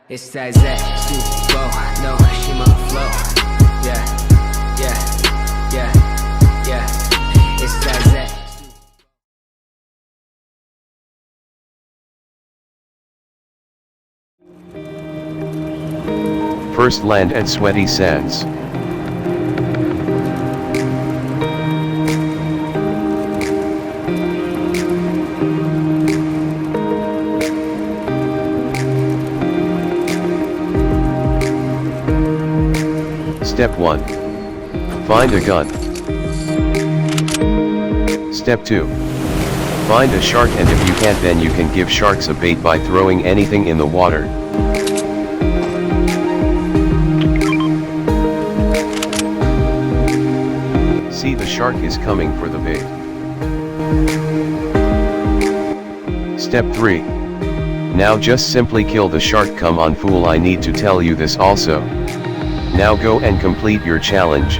It's that super no shima flow. Yeah, yeah, yeah, yeah. It's that First land at Sweaty Sands. Step 1. Find a gun. Step 2. Find a shark, and if you can't, then you can give sharks a bait by throwing anything in the water. See, the shark is coming for the bait. Step 3. Now just simply kill the shark. Come on fool, I need to tell you this also. Now go and complete your challenge.